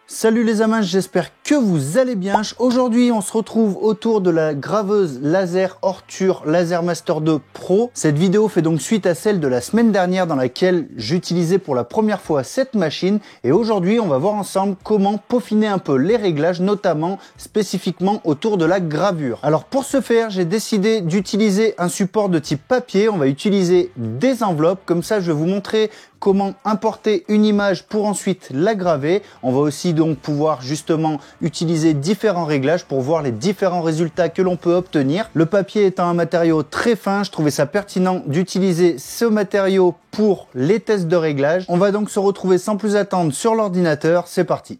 Salut les amis, j'espère que vous allez bien. Aujourd'hui, on se retrouve autour de la graveuse laser Ortur Lasermaster 2 Pro. Cette vidéo fait donc suite à celle de la semaine dernière dans laquelle j'utilisais pour la première fois cette machine. Et aujourd'hui, on va voir ensemble comment peaufiner un peu les réglages, notamment spécifiquement autour de la gravure. Alors pour ce faire, j'ai décidé d'utiliser un support de type papier. On va utiliser des enveloppes. Comme ça, je vais vous montrer comment importer une image pour ensuite la graver. On va aussi donc pouvoir justement utiliser différents réglages pour voir les différents résultats que l'on peut obtenir. Le papier étant un matériau très fin, je trouvais ça pertinent d'utiliser ce matériau pour les tests de réglage. On va donc se retrouver sans plus attendre sur l'ordinateur. C'est parti.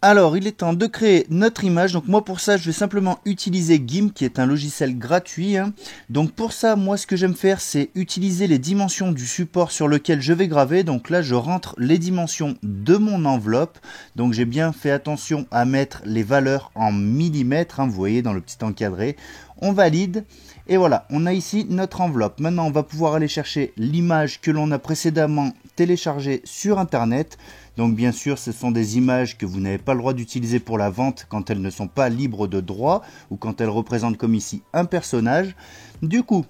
Alors, il est temps de créer notre image. Donc moi, pour ça, je vais simplement utiliser GIMP, qui est un logiciel gratuit. Donc pour ça, moi, ce que j'aime faire, c'est utiliser les dimensions du support sur lequel je vais graver. Donc là, je rentre les dimensions de mon enveloppe. Donc j'ai bien fait attention à mettre les valeurs en millimètres. Vous voyez, dans le petit encadré. On valide. Et voilà, on a ici notre enveloppe. Maintenant, on va pouvoir aller chercher l'image que l'on a précédemment téléchargée sur Internet. Donc bien sûr, ce sont des images que vous n'avez pas le droit d'utiliser pour la vente quand elles ne sont pas libres de droit ou quand elles représentent comme ici un personnage. Du coup,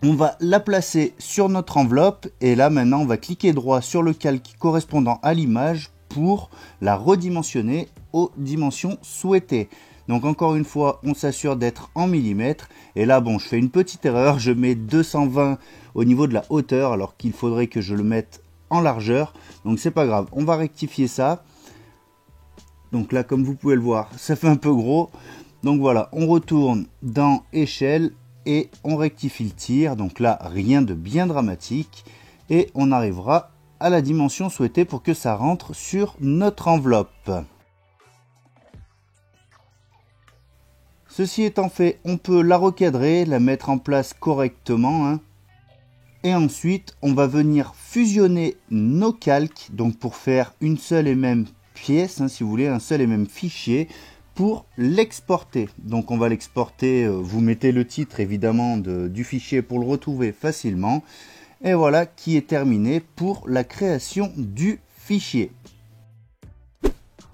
on va la placer sur notre enveloppe et là maintenant, on va cliquer droit sur le calque correspondant à l'image pour la redimensionner aux dimensions souhaitées. Donc encore une fois, on s'assure d'être en millimètres. Et là, bon, je fais une petite erreur. Je mets 220 au niveau de la hauteur alors qu'il faudrait que je le mette en largeur. Donc c'est pas grave. On va rectifier ça. Donc là, comme vous pouvez le voir, ça fait un peu gros. Donc voilà, on retourne dans échelle et on rectifie le tir. Donc là, rien de bien dramatique. Et on arrivera à la dimension souhaitée pour que ça rentre sur notre enveloppe. Ceci étant fait, on peut la recadrer, la mettre en place correctement. Et ensuite, on va venir fusionner nos calques, donc pour faire une seule et même pièce, si vous voulez, un seul et même fichier, pour l'exporter. Donc on va l'exporter, vous mettez le titre évidemment du fichier pour le retrouver facilement. Et voilà qui est terminé pour la création du fichier.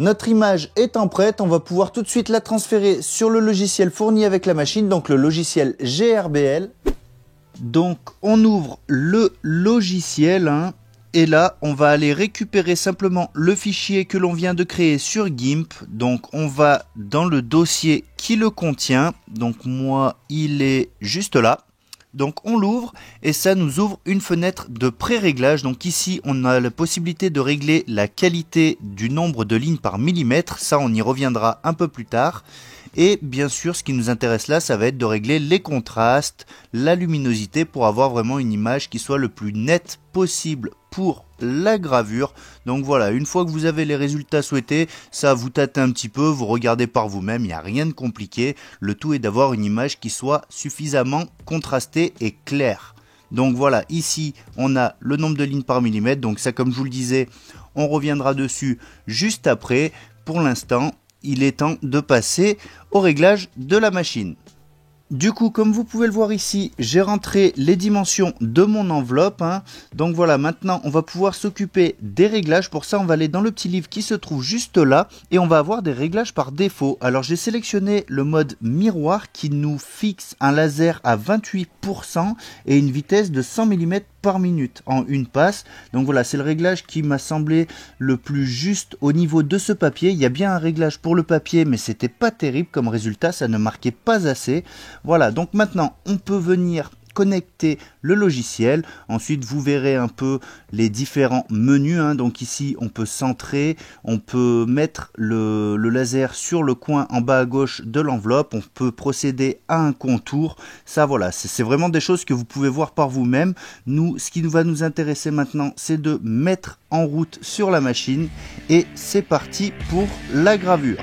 Notre image étant prête, on va pouvoir tout de suite la transférer sur le logiciel fourni avec la machine, donc le logiciel GRBL. Donc on ouvre le logiciel et là on va aller récupérer simplement le fichier que l'on vient de créer sur GIMP. Donc on va dans le dossier qui le contient, donc moi il est juste là. Donc on l'ouvre et ça nous ouvre une fenêtre de pré-réglage. Donc ici on a la possibilité de régler la qualité du nombre de lignes par millimètre. Ça on y reviendra un peu plus tard. Et bien sûr ce qui nous intéresse là, ça va être de régler les contrastes, la luminosité pour avoir vraiment une image qui soit le plus nette possible pour la gravure. Donc voilà, une fois que vous avez les résultats souhaités, ça vous tâtez un petit peu, vous regardez par vous-même, il n'y a rien de compliqué. Le tout est d'avoir une image qui soit suffisamment contrastée et claire. Donc voilà, ici on a le nombre de lignes par millimètre, donc ça comme je vous le disais, on reviendra dessus juste après. Pour l'instant, il est temps de passer au réglage de la machine. Du coup, comme vous pouvez le voir ici, j'ai rentré les dimensions de mon enveloppe. Donc voilà, maintenant on va pouvoir s'occuper des réglages. Pour ça, on va aller dans le petit livre qui se trouve juste là et on va avoir des réglages par défaut. Alors j'ai sélectionné le mode miroir qui nous fixe un laser à 28% et une vitesse de 100 mm par minute en une passe. Donc voilà, c'est le réglage qui m'a semblé le plus juste au niveau de ce papier. Il y a bien un réglage pour le papier, mais c'était pas terrible comme résultat, ça ne marquait pas assez. Voilà, donc maintenant on peut venir connecter le logiciel. Ensuite vous verrez un peu les différents menus. Donc ici on peut centrer, on peut mettre le laser sur le coin en bas à gauche de l'enveloppe, on peut procéder à un contour. Ça voilà, c'est vraiment des choses que vous pouvez voir par vous-même. Nous, ce qui va nous intéresser maintenant, c'est de mettre en route sur la machine et c'est parti pour la gravure.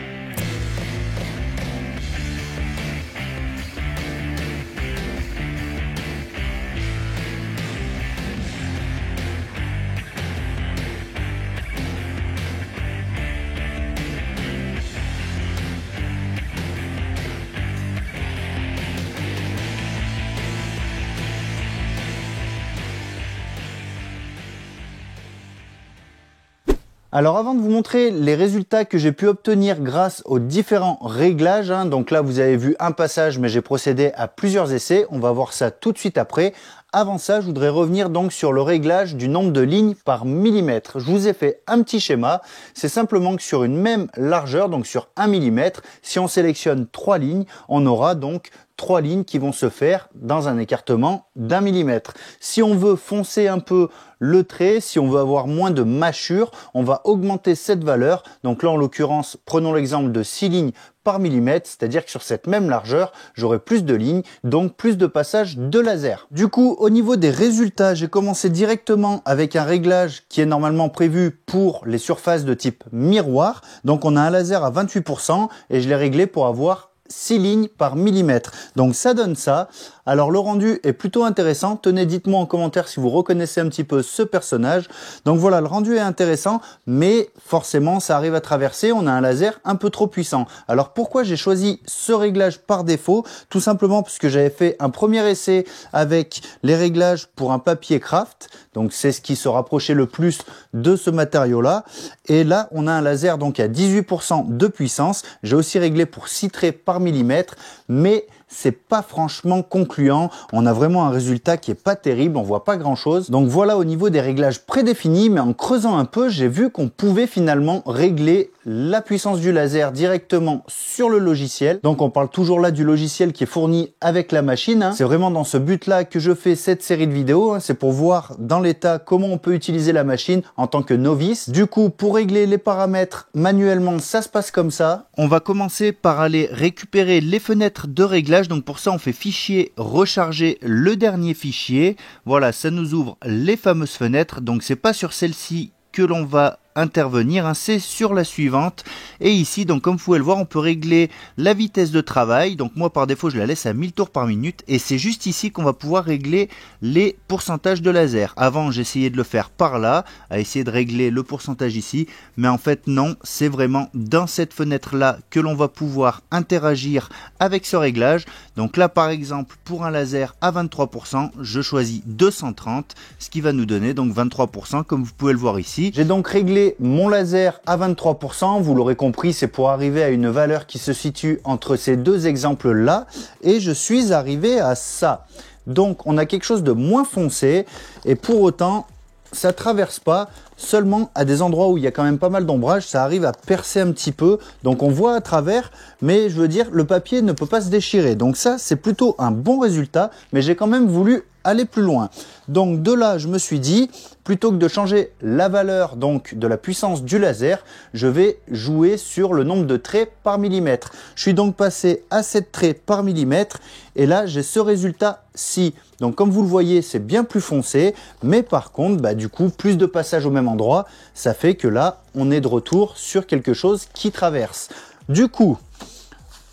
Alors avant de vous montrer les résultats que j'ai pu obtenir grâce aux différents réglages, donc là vous avez vu un passage mais j'ai procédé à plusieurs essais, on va voir ça tout de suite après. Avant ça, je voudrais revenir donc sur le réglage du nombre de lignes par millimètre. Je vous ai fait un petit schéma, c'est simplement que sur une même largeur, donc sur 1 mm, si on sélectionne 3 lignes, on aura donc 3 lignes qui vont se faire dans un écartement d'1 mm. Si on veut foncer un peu le trait, si on veut avoir moins de mâchure, on va augmenter cette valeur. Donc là, en l'occurrence, prenons l'exemple de 6 lignes par millimètre, c'est-à-dire que sur cette même largeur, j'aurai plus de lignes, donc plus de passages de laser. Du coup, au niveau des résultats, j'ai commencé directement avec un réglage qui est normalement prévu pour les surfaces de type miroir. Donc on a un laser à 28% et je l'ai réglé pour avoir 6 lignes par millimètre. Donc ça donne ça. Alors le rendu est plutôt intéressant. Tenez, dites-moi en commentaire si vous reconnaissez un petit peu ce personnage. Donc voilà, le rendu est intéressant, mais forcément ça arrive à traverser. On a un laser un peu trop puissant. Alors pourquoi j'ai choisi ce réglage par défaut? Tout simplement parce que j'avais fait un premier essai avec les réglages pour un papier craft. Donc c'est ce qui se rapprochait le plus de ce matériau-là. Et là, on a un laser donc à 18% de puissance. J'ai aussi réglé pour 6 traits par millimètre, mais c'est pas franchement concluant. On a vraiment un résultat qui est pas terrible, on voit pas grand chose. Donc voilà au niveau des réglages prédéfinis, mais en creusant un peu, j'ai vu qu'on pouvait finalement régler la puissance du laser directement sur le logiciel. Donc on parle toujours là du logiciel qui est fourni avec la machine. C'est vraiment dans ce but-là que je fais cette série de vidéos. C'est pour voir dans l'état comment on peut utiliser la machine en tant que novice. Du coup, pour régler les paramètres manuellement, ça se passe comme ça. On va commencer par aller récupérer les fenêtres de réglage. Donc pour ça, on fait fichier, recharger le dernier fichier. Voilà, ça nous ouvre les fameuses fenêtres. Donc c'est pas sur celle-ci que l'on va intervenir, c'est sur la suivante. Et ici, donc comme vous pouvez le voir, on peut régler la vitesse de travail. Donc moi par défaut je la laisse à 1000 tours par minute, et c'est juste ici qu'on va pouvoir régler les pourcentages de laser. Avant j'essayais de le faire par là, à essayer de régler le pourcentage ici, mais en fait non, c'est vraiment dans cette fenêtre là que l'on va pouvoir interagir avec ce réglage. Donc là par exemple pour un laser à 23%, je choisis 230, ce qui va nous donner donc 23% comme vous pouvez le voir ici. J'ai donc réglé mon laser à 23%, vous l'aurez compris, c'est pour arriver à une valeur qui se situe entre ces deux exemples là, et je suis arrivé à ça. Donc on a quelque chose de moins foncé, et pour autant ça traverse pas, seulement à des endroits où il y a quand même pas mal d'ombrage, ça arrive à percer un petit peu, donc on voit à travers, mais je veux dire le papier ne peut pas se déchirer. Donc ça c'est plutôt un bon résultat, mais j'ai quand même voulu aller plus loin. Donc de là je me suis dit, plutôt que de changer la valeur donc de la puissance du laser, je vais jouer sur le nombre de traits par millimètre. Je suis donc passé à 7 traits par millimètre, et là j'ai ce résultat-ci. Donc comme vous le voyez, c'est bien plus foncé, mais par contre du coup plus de passages au même endroit, ça fait que là on est de retour sur quelque chose qui traverse. Du coup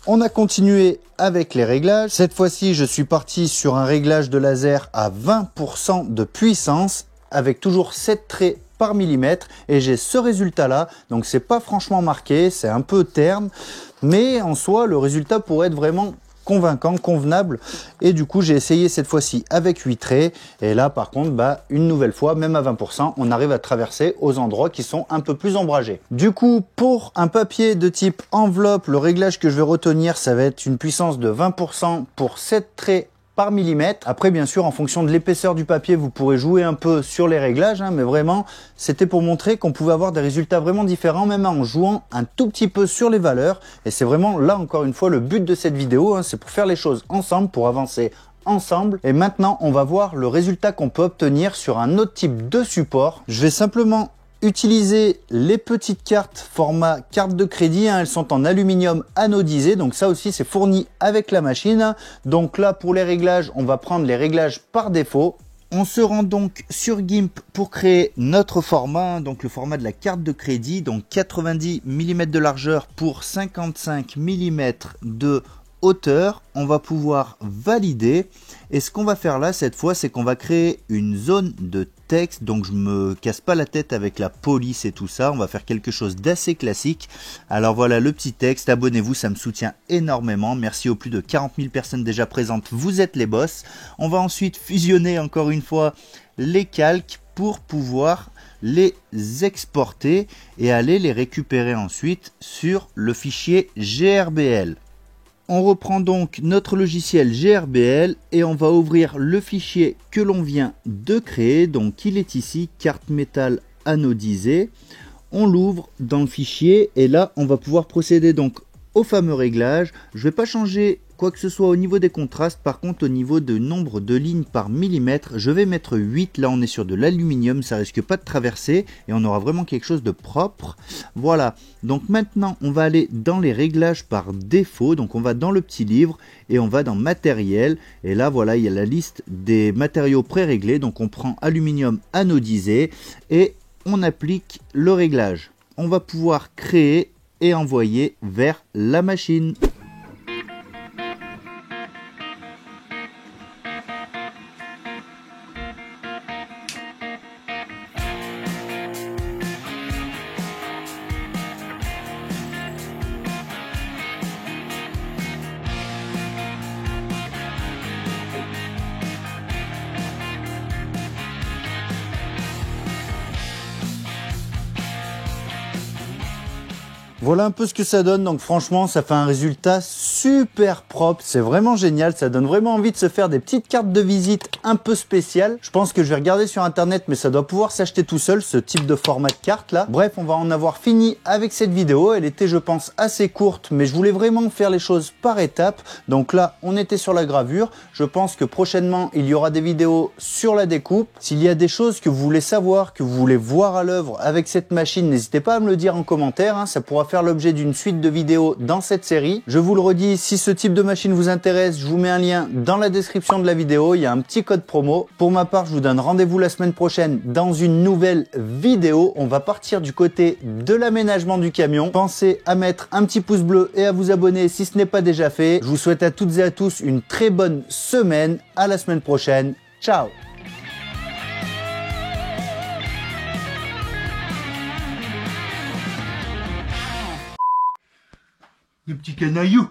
on a continué avec les réglages. Cette fois-ci, je suis parti sur un réglage de laser à 20% de puissance avec toujours 7 traits par millimètre, et j'ai ce résultat-là. Donc c'est pas franchement marqué, c'est un peu terne, mais en soi, le résultat pourrait être vraiment convaincant, convenable. Et du coup j'ai essayé cette fois-ci avec 8 traits, et là par contre une nouvelle fois, même à 20%, on arrive à traverser aux endroits qui sont un peu plus ombragés. Du coup pour un papier de type enveloppe, le réglage que je vais retenir, ça va être une puissance de 20% pour 7 traits par millimètre. Après bien sûr en fonction de l'épaisseur du papier vous pourrez jouer un peu sur les réglages, mais vraiment c'était pour montrer qu'on pouvait avoir des résultats vraiment différents même en jouant un tout petit peu sur les valeurs. Et c'est vraiment là encore une fois le but de cette vidéo, c'est pour faire les choses ensemble, pour avancer ensemble. Et maintenant on va voir le résultat qu'on peut obtenir sur un autre type de support. Je vais simplement utiliser les petites cartes format carte de crédit, elles sont en aluminium anodisé, donc ça aussi c'est fourni avec la machine. Donc là pour les réglages, on va prendre les réglages par défaut. On se rend donc sur GIMP pour créer notre format, donc le format de la carte de crédit, donc 90 mm de largeur pour 55 mm de hauteur. On va pouvoir valider, et ce qu'on va faire là cette fois, c'est qu'on va créer une zone de texte. Donc je me casse pas la tête avec la police et tout ça, on va faire quelque chose d'assez classique. Alors voilà le petit texte, abonnez-vous, ça me soutient énormément, merci aux plus de 40 000 personnes déjà présentes, vous êtes les boss. On va ensuite fusionner encore une fois les calques pour pouvoir les exporter et aller les récupérer ensuite sur le fichier GRBL. On reprend donc notre logiciel GRBL et on va ouvrir le fichier que l'on vient de créer. Donc il est ici, carte métal anodisée. On l'ouvre dans le fichier et là on va pouvoir procéder donc au fameux réglage. Je ne vais pas changer quoi que ce soit au niveau des contrastes. Par contre, au niveau de nombre de lignes par millimètre, je vais mettre 8. Là, on est sur de l'aluminium, ça risque pas de traverser et on aura vraiment quelque chose de propre. Voilà. Donc maintenant, on va aller dans les réglages par défaut. Donc on va dans le petit livre et on va dans matériel. Et là, voilà, il y a la liste des matériaux pré-réglés. Donc on prend aluminium anodisé et on applique le réglage. On va pouvoir créer et envoyer vers la machine. Voilà un peu ce que ça donne, donc franchement ça fait un résultat super propre, c'est vraiment génial, ça donne vraiment envie de se faire des petites cartes de visite un peu spéciales. Je pense que je vais regarder sur internet mais ça doit pouvoir s'acheter tout seul ce type de format de carte là. Bref, on va en avoir fini avec cette vidéo, elle était je pense assez courte mais je voulais vraiment faire les choses par étapes. Donc là on était sur la gravure, je pense que prochainement il y aura des vidéos sur la découpe. S'il y a des choses que vous voulez savoir, que vous voulez voir à l'œuvre avec cette machine, n'hésitez pas à me le dire en commentaire, hein, ça pourra faire l'objet d'une suite de vidéos dans cette série. Je vous le redis, si ce type de machine vous intéresse, je vous mets un lien dans la description de la vidéo, il y a un petit code promo. Pour ma part, je vous donne rendez-vous la semaine prochaine dans une nouvelle vidéo. On va partir du côté de l'aménagement du camion. Pensez à mettre un petit pouce bleu et à vous abonner si ce n'est pas déjà fait. Je vous souhaite à toutes et à tous une très bonne semaine. À la semaine prochaine. Ciao! Le petit canaillou.